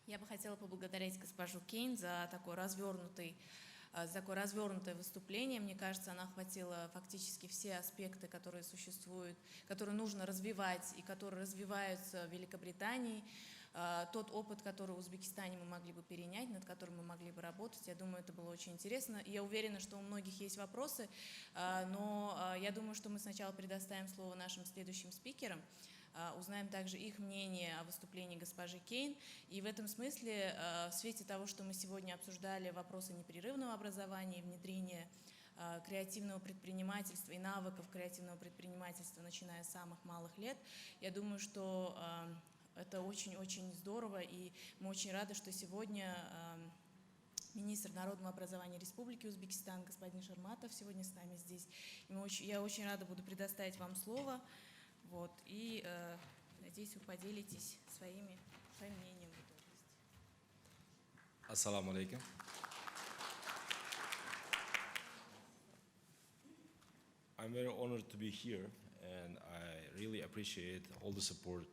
Я бы хотела поблагодарить госпожу Кейн за такое развернутое выступление. Мне кажется, она охватила фактически все аспекты, которые существуют, которые нужно развивать и которые развиваются в Великобритании. Тот опыт, который в Узбекистане мы могли бы перенять, над которым мы могли бы работать, я думаю, это было очень интересно. И я уверена, что у многих есть вопросы, но я думаю, что мы сначала предоставим слово нашим следующим спикерам. Узнаем также их мнение о выступлении госпожи Кейн. И в этом смысле, в свете того, что мы сегодня обсуждали вопросы непрерывного образования и внедрения креативного предпринимательства и навыков креативного предпринимательства, начиная с самых малых лет, я думаю, что это очень-очень здорово, и мы очень рады, что сегодня министр народного образования Республики Узбекистан, господин Шерматов, сегодня с нами здесь. Я очень рада буду предоставить вам слово. Вот, и надеюсь, вы поделитесь своим мнением в этой области. Ассаламу алейкум. I'm very honored to be here, and I really appreciate all the support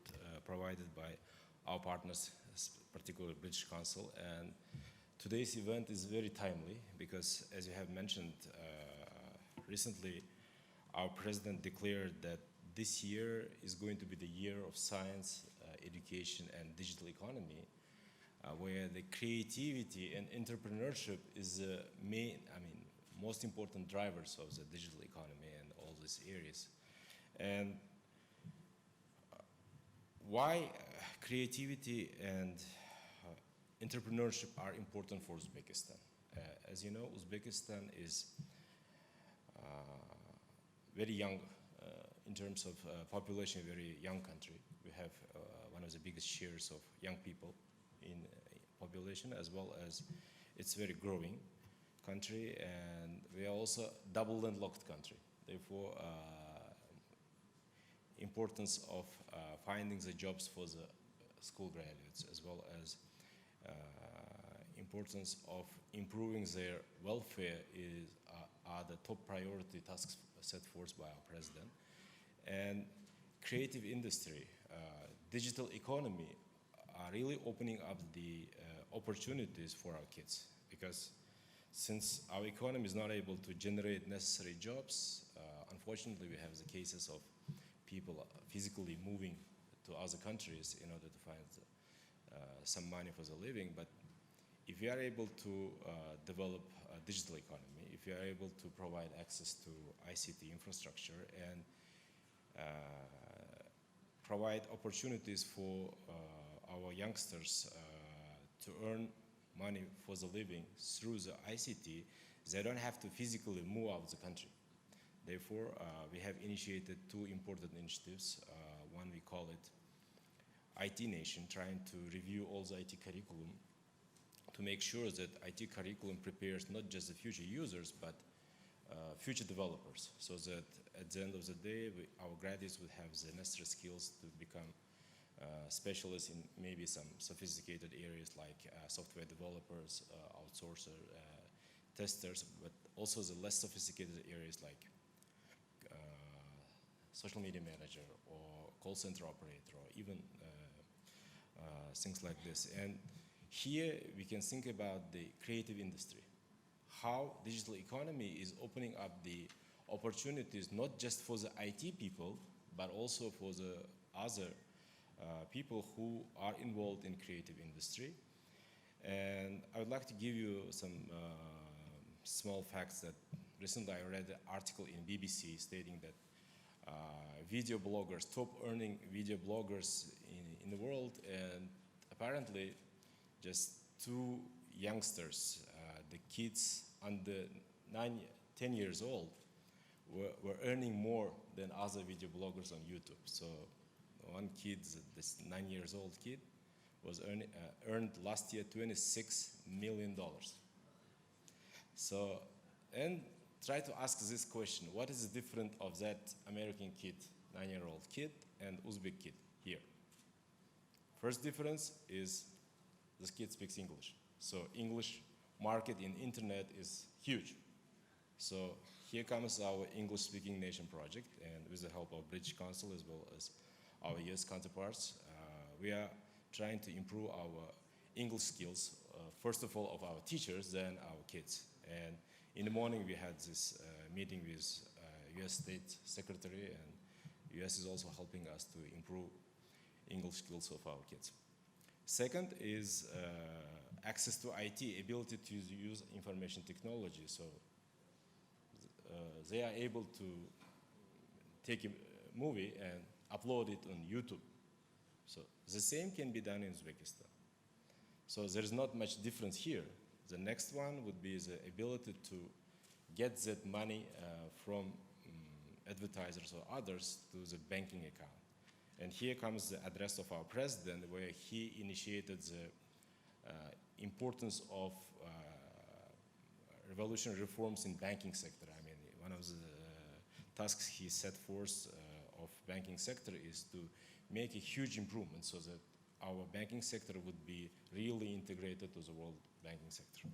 provided by our partners, particularly British Council. And today's event is very timely because, as you have mentioned, recently our president declared that this year is going to be the year of science, education, and digital economy, where the creativity and entrepreneurship is the most important drivers of the digital economy and all these areas. And why creativity and entrepreneurship are important for Uzbekistan? As you know, Uzbekistan is very young in terms of population, a very young country. We have one of the biggest shares of young people in population, as well as it's very growing country, and we are also double landlocked country. Therefore, importance of finding the jobs for the school graduates, as well as importance of improving their welfare are the top priority tasks set forth by our president. And creative industry, digital economy are really opening up the opportunities for our kids, because since our economy is not able to generate necessary jobs, unfortunately we have the cases of people physically moving to other countries in order to find some money for the living. But if we are able to develop a digital economy, if we are able to provide access to ICT infrastructure and provide opportunities for our youngsters to earn money for the living through the ICT, they don't have to physically move out of the country. Therefore, we have initiated two important initiatives. One, we call it IT Nation, trying to review all the IT curriculum to make sure that IT curriculum prepares not just the future users, but future developers, so that at the end of the day, our graduates would have the necessary skills to become specialists in maybe some sophisticated areas like software developers, outsourcer, testers, but also the less sophisticated areas like social media manager or call center operator, or even things like this. And here we can think about the creative industry, how digital economy is opening up the opportunities not just for the IT people, but also for the other people who are involved in creative industry. And I would like to give you some small facts that recently I read an article in BBC stating that video bloggers, top earning video bloggers in the world, and apparently just two youngsters, the kids under 10 years old, were earning more than other video bloggers on YouTube. So one kid, this 9 years old kid, was earned last year $26 million. So, and try to ask this question: what is the difference of that American kid, 9-year-old kid, and Uzbek kid here? First difference is this kid speaks English. So English market in internet is huge. So here comes our English-speaking nation project, and with the help of British Council as well as our US counterparts, we are trying to improve our English skills, first of all, of our teachers, then our kids. And in the morning, we had this meeting with U.S. State Secretary, and U.S. is also helping us to improve English skills of our kids. Second is access to IT, ability to use information technology. So they are able to take a movie and upload it on YouTube. So the same can be done in Uzbekistan. So there's not much difference here. The next one would be the ability to get that money from advertisers or others to the banking account. And here comes the address of our president, where he initiated the importance of revolutionary reforms in banking sector. I mean, one of the tasks he set forth of banking sector is to make a huge improvement so that our banking sector would be really integrated to the world banking sector.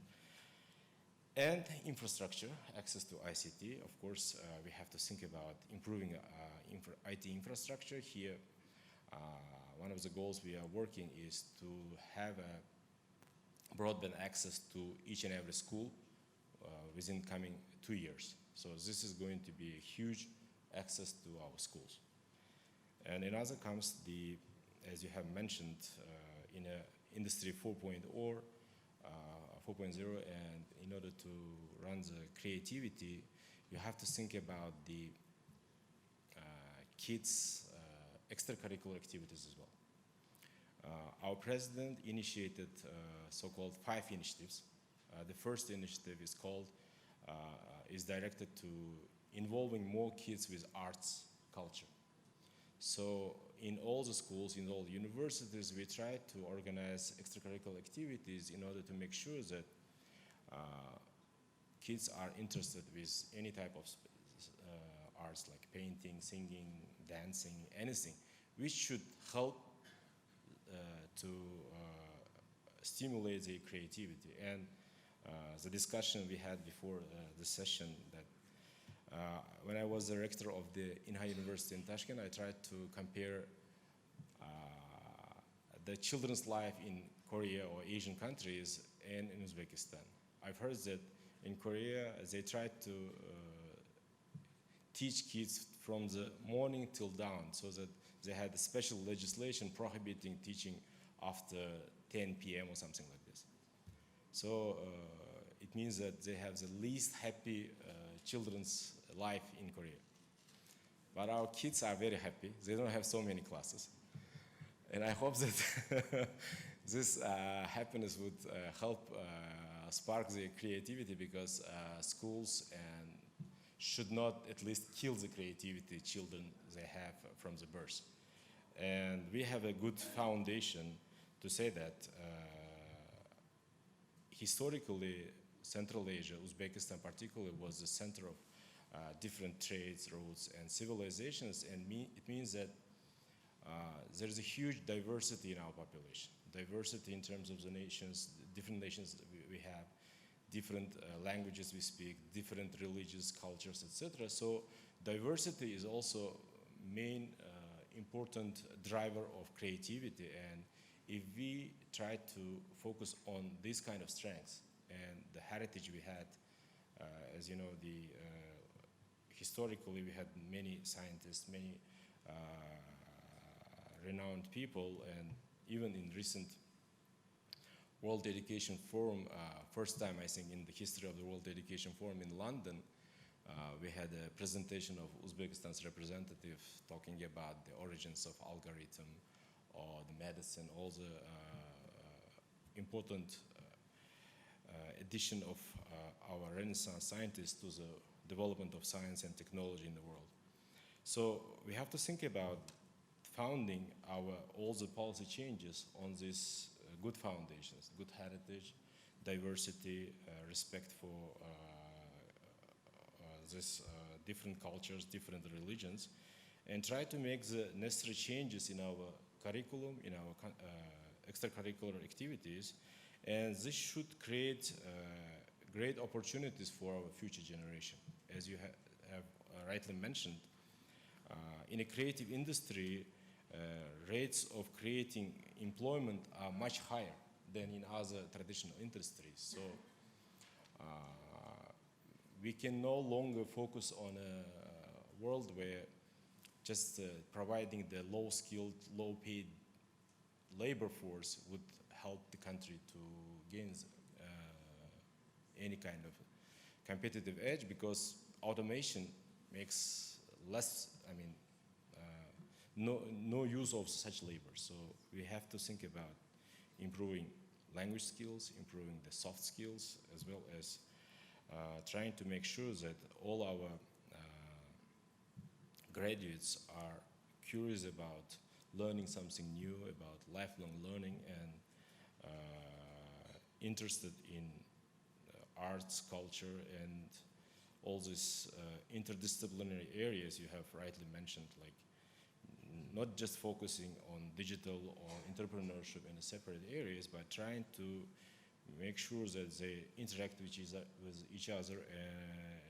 And infrastructure, access to ICT. Of course, we have to think about improving IT infrastructure. Here, one of the goals we are working is to have a broadband access to each and every school within coming 2 years. So this is going to be a huge access to our schools. And another comes the, as you have mentioned, in Industry 4.0, and in order to run the creativity, you have to think about the kids' extracurricular activities as well. Our president initiated so-called 5 initiatives. The first initiative is called, is directed to involving more kids with arts culture. So in all the schools, in all the universities, we try to organize extracurricular activities in order to make sure that kids are interested with any type of arts like painting, singing, dancing, anything, which should help to stimulate their creativity. And the discussion we had before the session that when I was director of the Inha University in Tashkent, I tried to compare the children's life in Korea or Asian countries and in Uzbekistan. I've heard that in Korea, they tried to teach kids from the morning till dawn, so that they had a special legislation prohibiting teaching after 10 p.m. or something like this. So it means that they have the least happy children's life in Korea. But our kids are very happy. They don't have so many classes. And I hope that this happiness would help spark their creativity, because schools should not at least kill the creativity children they have from the birth. And we have a good foundation to say that historically, Central Asia, Uzbekistan particularly, was the center of different trades, routes, and civilizations, and it means that there is a huge diversity in our population. Diversity in terms of the nations, different nations that we have, different languages we speak, different religious cultures, etc. So diversity is also main important driver of creativity, and if we try to focus on this kind of strengths and the heritage we had, as you know, historically we had many scientists, many renowned people, and even in recent World Education Forum, first time I think in the history of the World Education Forum in London, we had a presentation of Uzbekistan's representative talking about the origins of algorithm or the medicine, all the important addition of our Renaissance scientists to the development of science and technology in the world. So we have to think about founding all the policy changes on these good foundations, good heritage, diversity, respect for these different cultures, different religions, and try to make the necessary changes in our curriculum, in our extracurricular activities, and this should create great opportunities for our future generation. As you have rightly mentioned, in a creative industry, rates of creating employment are much higher than in other traditional industries. So we can no longer focus on a world where just providing the low-skilled, low-paid labor force would help the country to gain any kind of competitive edge, because automation makes less, no use of such labor. So we have to think about improving language skills, improving the soft skills, as well as trying to make sure that all our graduates are curious about learning something new, about lifelong learning, and interested in arts, culture, and all these interdisciplinary areas you have rightly mentioned, like not just focusing on digital or entrepreneurship in separate areas, but trying to make sure that they interact with each other, and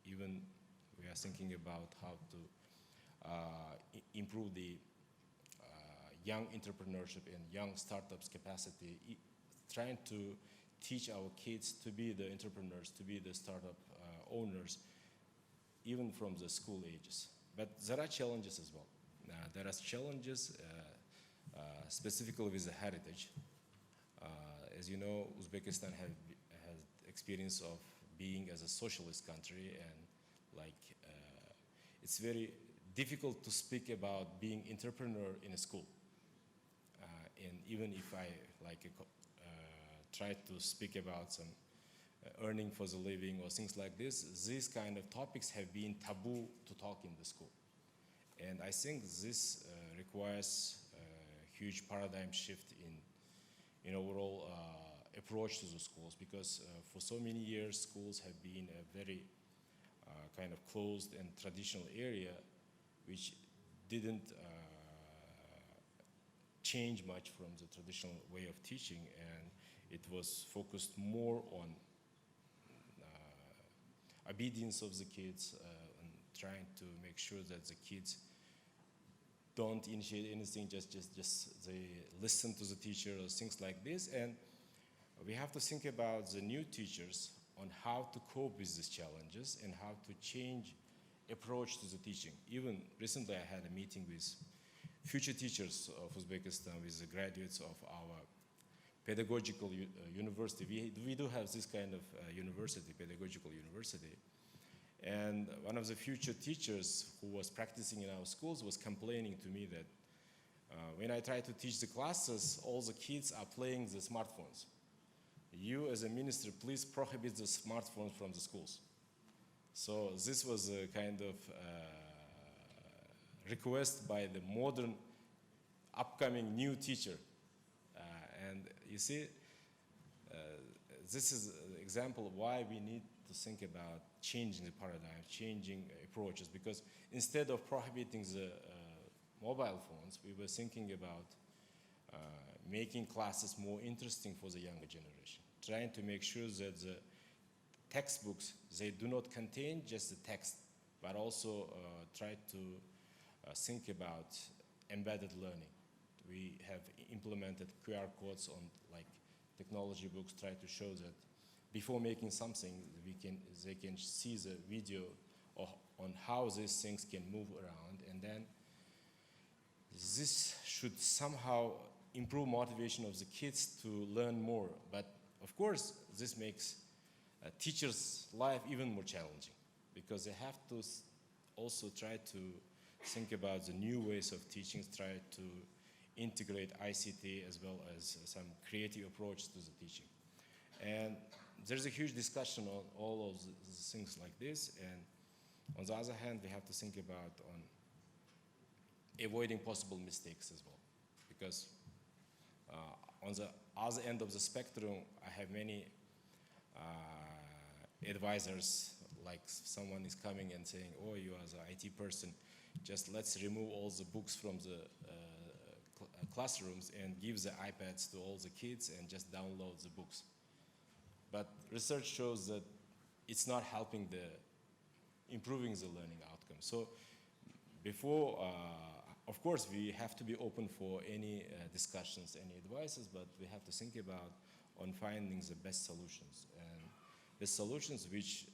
even we are thinking about how to improve the young entrepreneurship and young startups capacity, trying to teach our kids to be the entrepreneurs, to be the startup owners, even from the school ages. But there are challenges as well. There are challenges specifically with the heritage. As you know, Uzbekistan has experience of being as a socialist country, and it's very difficult to speak about being entrepreneur in a school. And even if I try to speak about some earning for the living or things like this, these kind of topics have been taboo to talk in the school. And I think this requires a huge paradigm shift in overall approach to the schools, because for so many years schools have been a very kind of closed and traditional area which didn't change much from the traditional way of teaching, and it was focused more on obedience of the kids, and trying to make sure that the kids don't initiate anything, just they listen to the teacher or things like this. And we have to think about the new teachers on how to cope with these challenges and how to change approach to the teaching. Even recently I had a meeting with future teachers of Uzbekistan, with the graduates of our pedagogical university. We do have this kind of university, pedagogical university. And one of the future teachers who was practicing in our schools was complaining to me that when I try to teach the classes, all the kids are playing the smartphones. You as a minister, please prohibit the smartphones from the schools. So this was a kind of request by the modern upcoming new teacher. And you see, this is an example of why we need to think about changing the paradigm, changing approaches, because instead of prohibiting the mobile phones, we were thinking about making classes more interesting for the younger generation, trying to make sure that the textbooks, they do not contain just the text, but also try to think about embedded learning. We have implemented QR codes on technology books, try to show that before making something, they can see the video on how these things can move around, and then this should somehow improve motivation of the kids to learn more. But of course, this makes a teacher's life even more challenging, because they have to also try to think about the new ways of teaching, try to integrate ICT as well as some creative approach to the teaching. And there's a huge discussion on all of the things like this, and on the other hand, we have to think about on avoiding possible mistakes as well, because on the other end of the spectrum, I have many advisors, like someone is coming and saying, oh, you as an IT person, just let's remove all the books from the classrooms and give the iPads to all the kids and just download the books. But research shows that it's not helping improving the learning outcome. So before of course, we have to be open for any discussions, any advices, but we have to think about on finding the best solutions, and the solutions which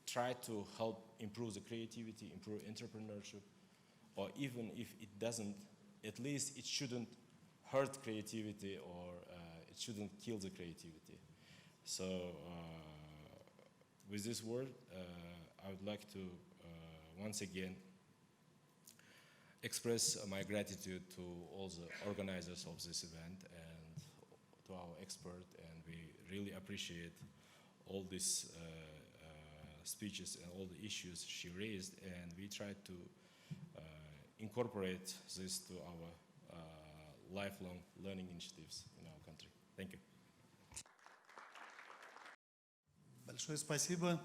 try to help improve the creativity, improve entrepreneurship, or even if it doesn't, at least it shouldn't hurt creativity, or it shouldn't kill the creativity. So with this word, I would like to once again express my gratitude to all the organizers of this event and to our expert, and we really appreciate all these speeches and all the issues she raised, and we try to incorporate this to our lifelong learning initiatives in our country. Thank you. Большое спасибо.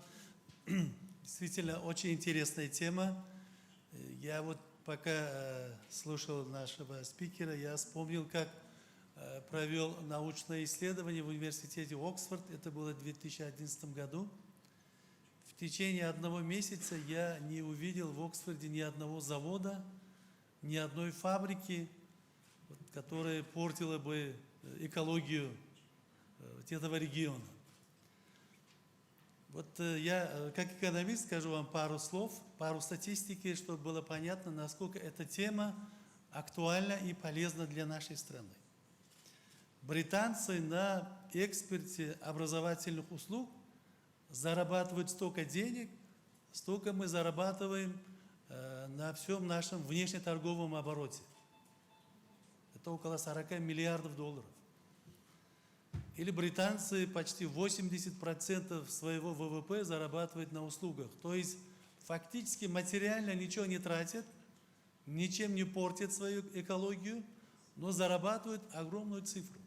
Действительно, очень интересная тема. Я вот пока слушал нашего спикера, я вспомнил, как провел научное исследование в университете Оксфорд. Это было в 2011 году. В течение 1 месяца я не увидел в Оксфорде ни одного завода, ни одной фабрики, которая портила бы экологию этого региона. Вот я, как экономист, скажу вам пару слов, пару статистики, чтобы было понятно, насколько эта тема актуальна и полезна для нашей страны. Британцы на экспорте образовательных услуг зарабатывают столько денег, столько мы зарабатываем на всем нашем внешнеторговом обороте. Это около 40 миллиардов долларов. Или британцы почти 80% своего ВВП зарабатывают на услугах. То есть фактически материально ничего не тратят, ничем не портят свою экологию, но зарабатывают огромную цифру.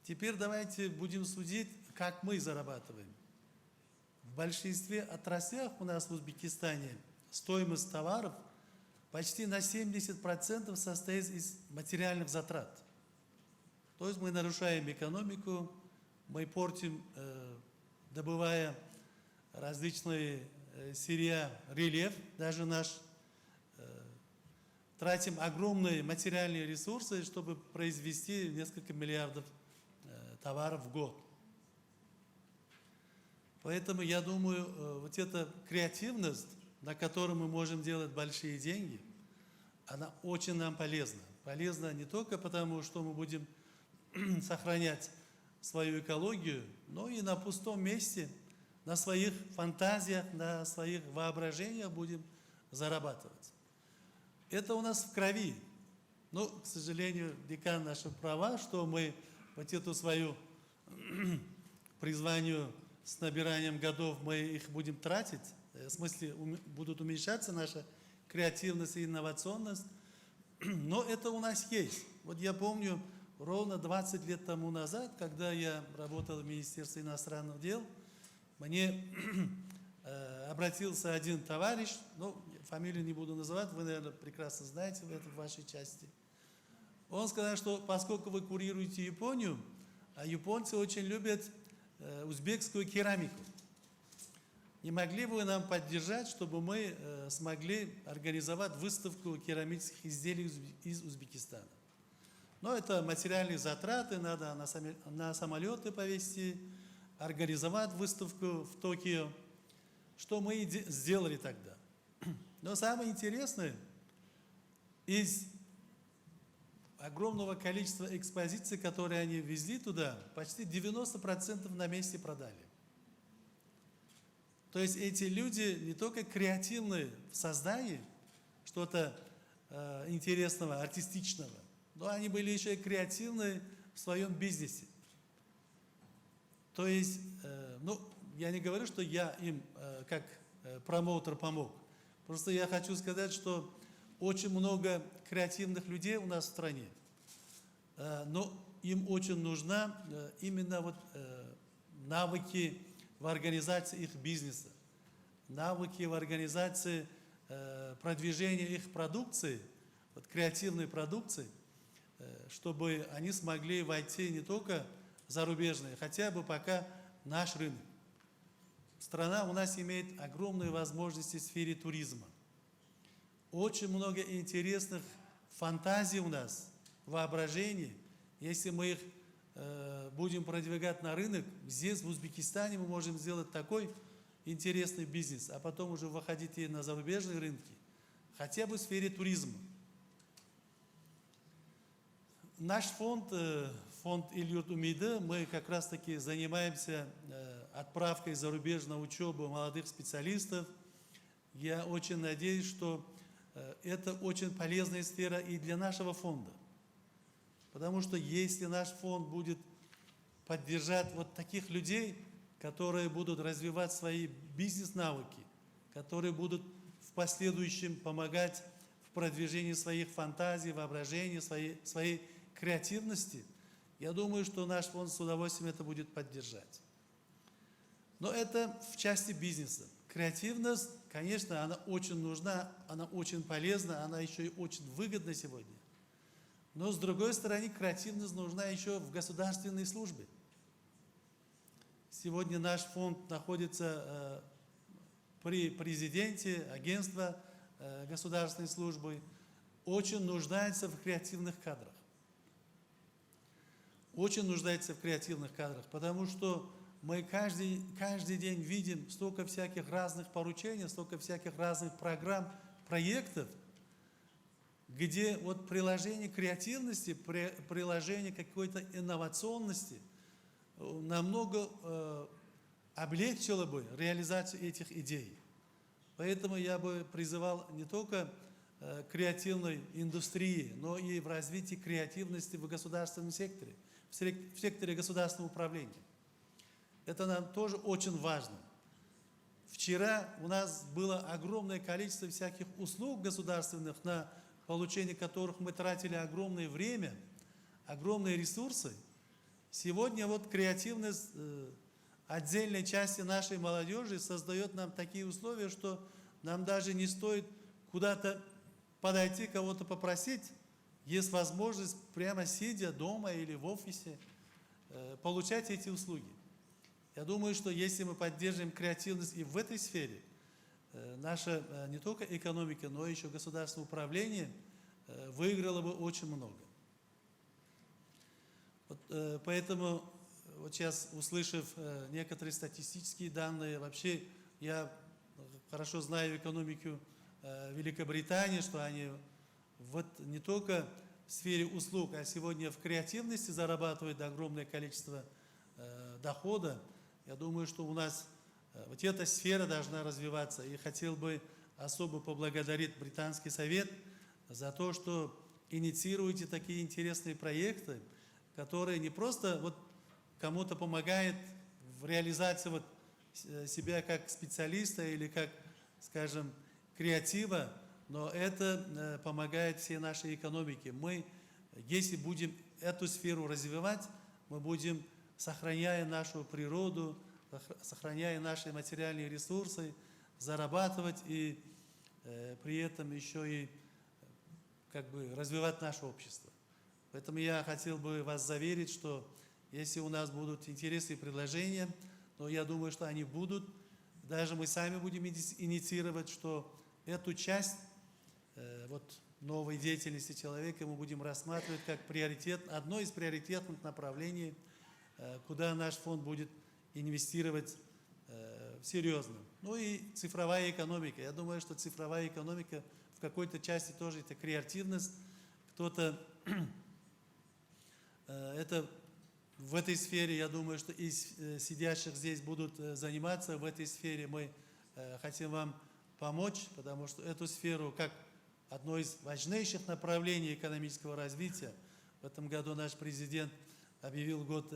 Теперь давайте будем судить, как мы зарабатываем. В большинстве отраслях у нас в Узбекистане стоимость товаров почти на 70% состоит из материальных затрат. То есть мы нарушаем экономику, мы портим, добывая различные сырья, рельеф, даже наш, тратим огромные материальные ресурсы, чтобы произвести несколько миллиардов товаров в год. Поэтому я думаю, вот эта креативность, на которой мы можем делать большие деньги, она очень нам полезна. Полезна не только потому, что мы будем сохранять свою экологию, но и на пустом месте, на своих фантазиях, на своих воображениях будем зарабатывать. Это у нас в крови. Но, к сожалению, декан наша права, что мы вот эту свою призванию с набиранием годов мы их будем тратить, в смысле будут уменьшаться наша креативность и инновационность, но это у нас есть. Вот я помню, ровно 20 лет тому назад, когда я работал в Министерстве иностранных дел, мне обратился один товарищ, ну, фамилию не буду называть, вы, наверное, прекрасно знаете это в вашей части. Он сказал, что поскольку вы курируете Японию, а японцы очень любят узбекскую керамику, не могли бы вы нам поддержать, чтобы мы смогли организовать выставку керамических изделий из Узбекистана? Но это материальные затраты, надо на самолеты повезти, организовать выставку в Токио, что мы и сделали тогда. Но самое интересное, из огромного количества экспозиций, которые они везли туда, почти 90% на месте продали. То есть эти люди не только креативны в создании что-то интересного, артистичного, но они были еще и креативны в своем бизнесе. То есть, ну, я не говорю, что я им как промоутер помог. Просто я хочу сказать, что очень много креативных людей у нас в стране, но им очень нужна именно вот навыки в организации их бизнеса, навыки в организации продвижения их продукции, вот креативной продукции, чтобы они смогли войти не только зарубежные, хотя бы пока наш рынок. Страна у нас имеет огромные возможности в сфере туризма. очень много интересных фантазий у нас, воображений. Если мы их будем продвигать на рынок, здесь, в Узбекистане, мы можем сделать такой интересный бизнес, а потом уже выходить и на зарубежные рынки, хотя бы в сфере туризма. Наш фонд, фонд Yurt Umidi, мы как раз-таки занимаемся отправкой за рубеж на учебу молодых специалистов. Я очень надеюсь, что это очень полезная сфера и для нашего фонда. Потому что если наш фонд будет поддержать вот таких людей, которые будут развивать свои бизнес-навыки, которые будут в последующем помогать в продвижении своих фантазий, воображений, своей креативности, я думаю, что наш фонд с удовольствием это будет поддержать. Но это в части бизнеса. Креативность, конечно, она очень нужна, она очень полезна, она еще и очень выгодна сегодня. Но с другой стороны, креативность нужна еще в государственной службе. Сегодня наш фонд находится при президенте, агентства государственной службы, очень нуждается в креативных кадрах. Очень нуждается в креативных кадрах, потому что мы каждый день видим столько всяких разных поручений, столько всяких разных программ, проектов, где вот приложение креативности, приложение какой-то инновационности намного облегчило бы реализацию этих идей. Поэтому я бы призывал не только креативной индустрии, но и в развитии креативности в государственном секторе, в секторе государственного управления. Это нам тоже очень важно. Вчера у нас было огромное количество всяких услуг государственных, на получение которых мы тратили огромное время, огромные ресурсы. Сегодня вот креативность отдельной части нашей молодежи создает нам такие условия, что нам даже не стоит куда-то подойти, кого-то попросить. Есть возможность прямо сидя дома или в офисе получать эти услуги. Я думаю, что если мы поддержим креативность и в этой сфере, наша не только экономика, но и еще государственное управление выиграло бы очень много. Вот, поэтому вот сейчас, услышав некоторые статистические данные, вообще я хорошо знаю экономику Великобритании, что они вот не только в сфере услуг, а сегодня в креативности зарабатывают огромное количество дохода. Я думаю, что у нас вот эта сфера должна развиваться. И хотел бы особо поблагодарить Британский совет за то, что инициируете такие интересные проекты, которые не просто вот кому-то помогают в реализации вот себя как специалиста или как, скажем, креатива, но это помогает всей нашей экономике. Мы, если будем эту сферу развивать, мы будем, сохраняя нашу природу, сохраняя наши материальные ресурсы, зарабатывать и при этом еще и как бы развивать наше общество. Поэтому я хотел бы вас заверить, что если у нас будут интересные предложения, но я думаю, что они будут, даже мы сами будем инициировать, что эту часть вот, новой деятельности человека мы будем рассматривать как приоритет, одно из приоритетных направлений, куда наш фонд будет инвестировать серьезно. Ну и цифровая экономика. Я думаю, что цифровая экономика в какой-то части тоже это креативность. Кто-то это в этой сфере, я думаю, что из сидящих здесь будут заниматься. В этой сфере мы хотим вам помочь, потому что эту сферу, как одно из важнейших направлений экономического развития, в этом году наш президент объявил год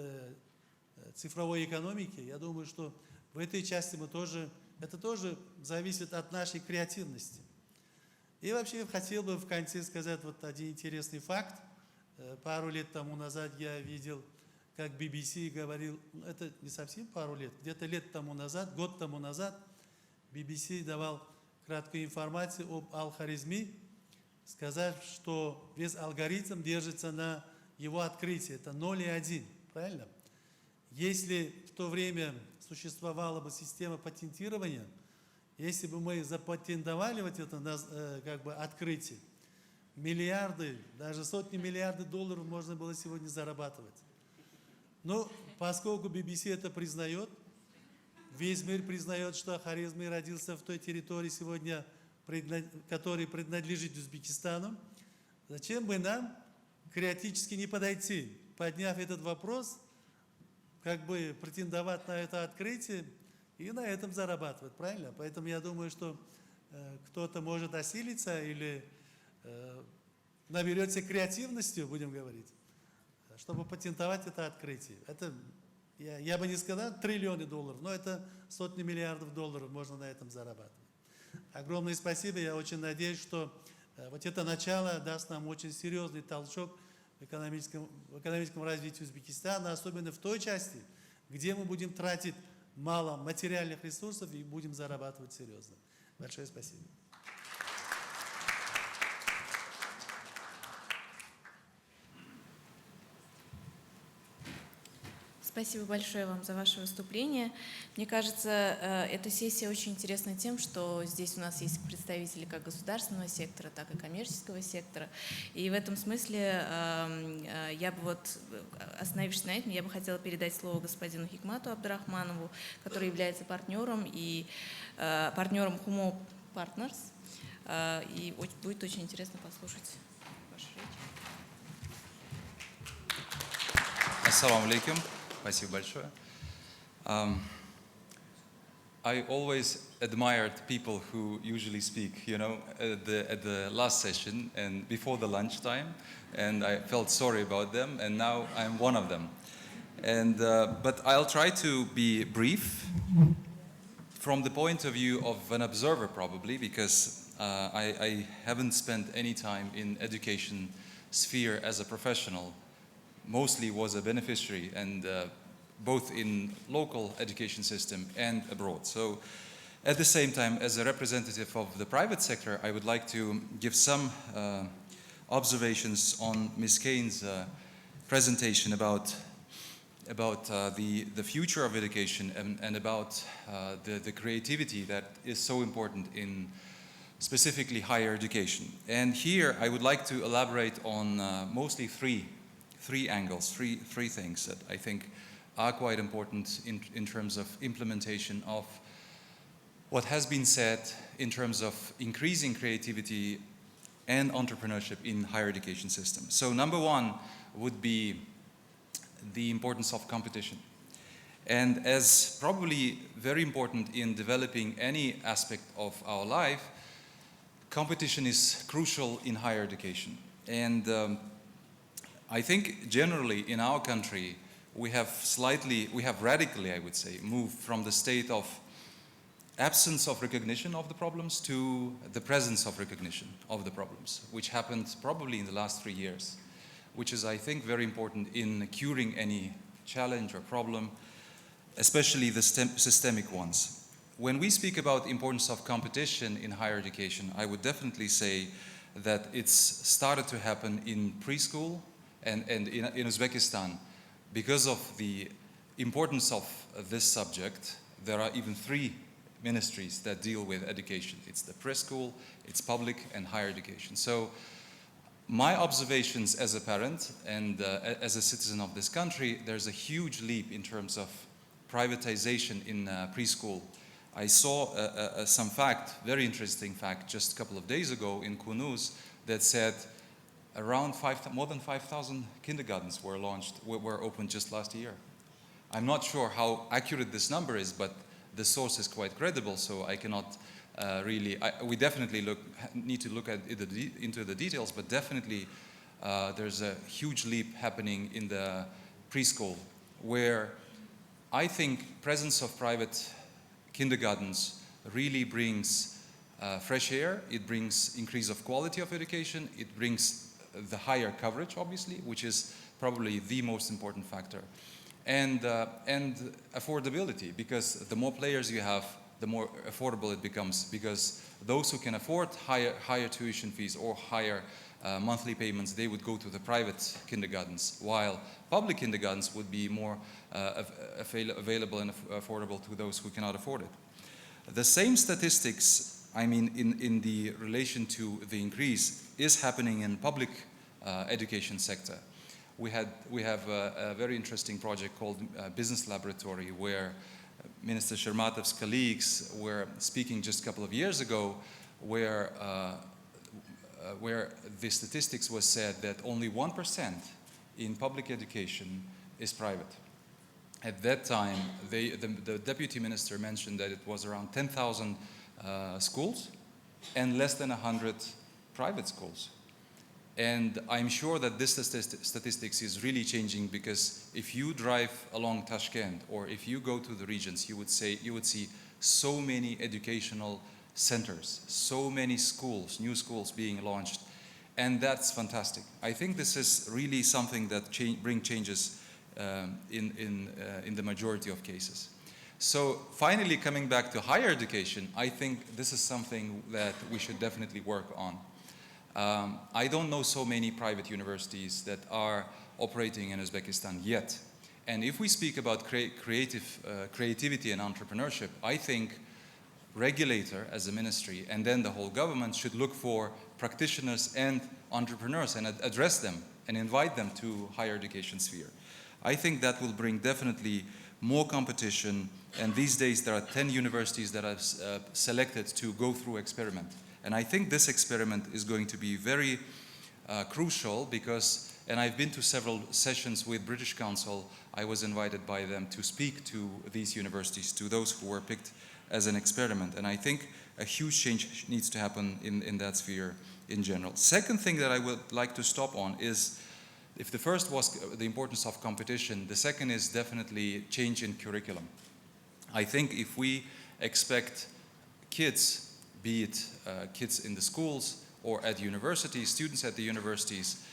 цифровой экономики. Я думаю, что в этой части мы тоже, это тоже зависит от нашей креативности. И вообще хотел бы в конце сказать вот один интересный факт. Пару лет тому назад я видел, как BBC говорил, это не совсем пару лет, где-то лет тому назад, год тому назад, BBC давал краткую информацию об алгоритме, сказав, что весь алгоритм держится на его открытии, это 0 и 1, правильно? Если в то время существовала бы система патентирования, Если бы мы запатентовали вот это как бы открытие, миллиарды, даже сотни миллиардов долларов можно было сегодня зарабатывать. Но поскольку BBC это признает, весь мир признает, что Хорезми родился в той территории сегодня, который принадлежит Узбекистану, зачем бы нам креативски не подойти, подняв этот вопрос, как бы претендовать на это открытие и на этом зарабатывать, правильно? Поэтому я думаю, что кто-то может осилиться или наберется креативностью, будем говорить, чтобы патентовать это открытие. Это, я бы не сказал триллионы долларов, но это сотни миллиардов долларов можно на этом зарабатывать. Огромное спасибо, я очень надеюсь, что вот это начало даст нам очень серьезный толчок в экономическом развитии Узбекистана, особенно в той части, где мы будем тратить мало материальных ресурсов и будем зарабатывать серьезно. Большое спасибо. Спасибо большое вам за ваше выступление. Мне кажется, эта сессия очень интересна тем, что здесь у нас есть представители как государственного сектора, так и коммерческого сектора. И в этом смысле я бы вот, остановившись на этом, я бы хотела передать слово господину Хикмату Абдурахманову, который является партнером и партнером Humo Partners. И будет очень интересно послушать вашу речь. Ассаламу алейкум. Спасибо большое. I always admired people who usually speak, you know, at the last session and before the lunchtime, and I felt sorry about them, and now I'm one of them. And but I'll try to be brief from the point of view of an observer, probably, because I haven't spent any time in education sphere as a professional. Mostly was a beneficiary, and both in local education system and abroad. So at the same time, as a representative of the private sector, I would like to give some observations on Ms. Kane's presentation about the future of education and about the creativity that is so important in specifically higher education. And here I would like to elaborate on mostly three angles, three things that I think are quite important in terms of implementation of what has been said in terms of increasing creativity and entrepreneurship in higher education system. So number one would be the importance of competition. And as probably very important in developing any aspect of our life, competition is crucial in higher education. And I think generally in our country, we have radically, I would say, moved from the state of absence of recognition of the problems to the presence of recognition of the problems, which happened probably in the last 3 years, which is, I think, very important in curing any challenge or problem, especially the systemic ones. When we speak about the importance of competition in higher education, I would definitely say that it's started to happen in preschool and in Uzbekistan. Because of the importance of this subject, there are even 3 ministries that deal with education. It's the preschool, it's public, and higher education. So my observations as a parent and as a citizen of this country, there's a huge leap in terms of privatization in preschool. I saw some very interesting fact, just a couple of days ago in Kunuz that said around more than 5,000 kindergartens were opened just last year. I'm not sure how accurate this number is, but the source is quite credible, so I cannot we definitely need to look at into the details, but definitely there's a huge leap happening in the preschool, where I think presence of private kindergartens really brings fresh air, it brings increase of quality of education, it brings the higher coverage, obviously, which is probably the most important factor. And affordability, because the more players you have, the more affordable it becomes, because those who can afford higher tuition fees or higher monthly payments, they would go to the private kindergartens, while public kindergartens would be more available and affordable to those who cannot afford it. The same statistics, I mean, in the relation to the increase, is happening in public education sector. We have a very interesting project called Business Laboratory, where Minister Shermatov's colleagues were speaking just a couple of years ago, where the statistics was said that only 1% in public education is private. At that time, the deputy minister mentioned that it was around 10,000 schools and less than 100 private schools. And I'm sure that this statistics is really changing, because if you drive along Tashkent or if you go to the regions, you would see so many educational centers, so many schools, new schools being launched, and that's fantastic. I think this is really something that bring changes in the majority of cases. So finally, coming back to higher education, I think this is something that we should definitely work on. I don't know so many private universities that are operating in Uzbekistan yet. And if we speak about creativity and entrepreneurship, I think regulator as a ministry and then the whole government should look for practitioners and entrepreneurs and address them and invite them to higher education sphere. I think that will bring definitely more competition, and these days there are 10 universities that are selected to go through experiment. And I think this experiment is going to be very crucial, because, and I've been to several sessions with British Council, I was invited by them to speak to these universities, to those who were picked as an experiment. And I think a huge change needs to happen in that sphere in general. Second thing that I would like to stop on is, if the first was the importance of competition, the second is definitely change in curriculum. I think if we expect kids, be it kids in the schools or at universities, students at the universities,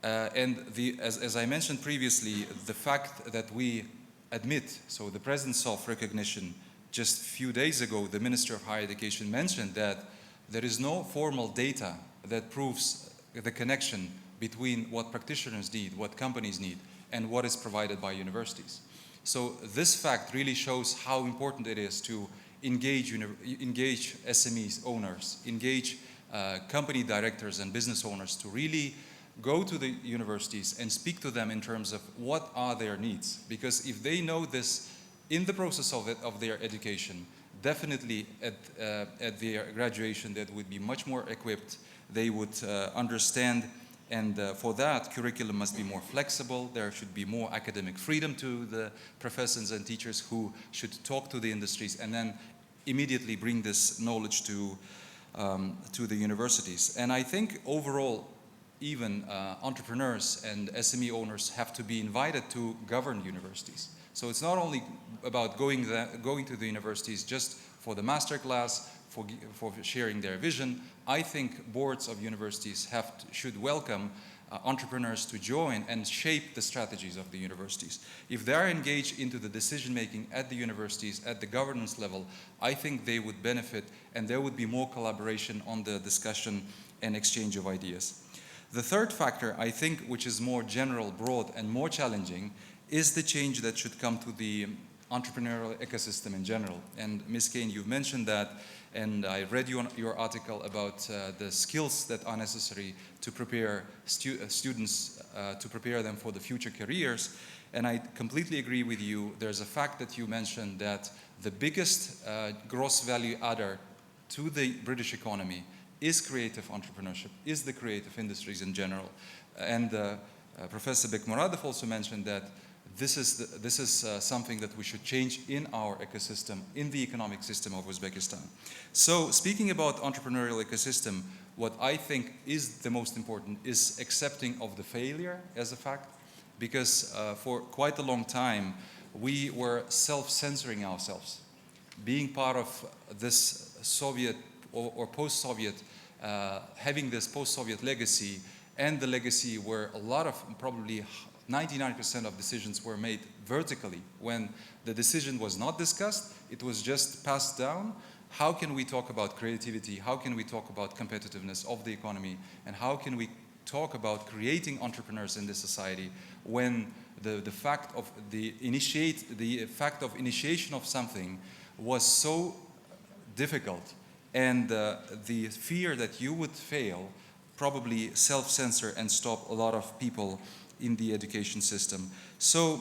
and as I mentioned previously, the fact that we admit, so the presence of recognition. Just a few days ago, the Minister of Higher Education mentioned that there is no formal data that proves the connection between what practitioners need, what companies need, and what is provided by universities. So this fact really shows how important it is to engage SMEs owners, engage company directors and business owners to really go to the universities and speak to them in terms of what are their needs. Because if they know this in the process of their education, definitely at their graduation, they would be much more equipped, they would understand, and for that, curriculum must be more flexible. There should be more academic freedom to the professors and teachers who should talk to the industries and then immediately bring this knowledge to the universities. And I think overall, even entrepreneurs and SME owners have to be invited to govern universities. So it's not only about going to the universities just for the master class, for sharing their vision. I think boards of universities should welcome entrepreneurs to join and shape the strategies of the universities. If they are engaged into the decision making at the universities, at the governance level, I think they would benefit, and there would be more collaboration on the discussion and exchange of ideas. The third factor, I think, which is more general, broad, and more challenging, is the change that should come to the entrepreneurial ecosystem in general. And Ms. Kane, you've mentioned that, and I read your article about the skills that are necessary to prepare students, to prepare them for the future careers. And I completely agree with you. There's a fact that you mentioned that the biggest gross value adder to the British economy is creative entrepreneurship, is the creative industries in general. And Professor Bekmuradov also mentioned that this is something that we should change in our ecosystem, in the economic system of Uzbekistan. So speaking about entrepreneurial ecosystem, what I think is the most important is accepting of the failure as a fact, because for quite a long time, we were self-censoring ourselves. Being part of this Soviet or post-Soviet, having this post-Soviet legacy, and the legacy where a lot of, probably 99% of decisions were made vertically. When the decision was not discussed, it was just passed down. How can we talk about creativity? How can we talk about competitiveness of the economy? And how can we talk about creating entrepreneurs in this society when the fact of initiation of something was so difficult, and the fear that you would fail probably self-censor and stop a lot of people in the education system. So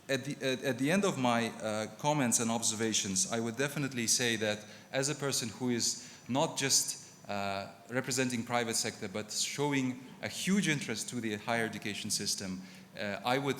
at the end of my comments and observations, I would definitely say that as a person who is not just representing private sector, but showing a huge interest to the higher education system, I would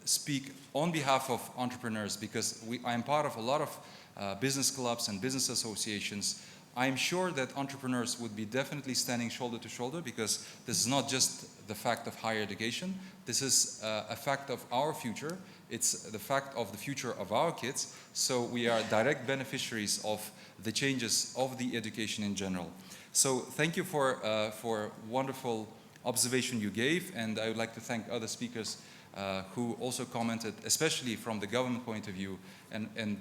speak on behalf of entrepreneurs, because I'm part of a lot of business clubs and business associations. I'm sure that entrepreneurs would be definitely standing shoulder to shoulder, because this is not just the fact of higher education. This is a fact of our future. It's the fact of the future of our kids. So we are direct beneficiaries of the changes of the education in general. So thank you for wonderful observation you gave, and I would like to thank other speakers who also commented, especially from the government point of view, and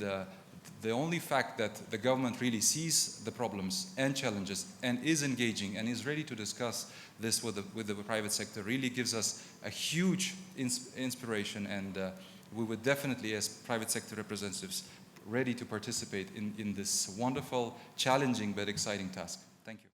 the only fact that the government really sees the problems and challenges and is engaging and is ready to discuss this with the private sector really gives us a huge inspiration, and we would definitely, as private sector representatives, ready to participate in this wonderful, challenging but exciting task. Thank you.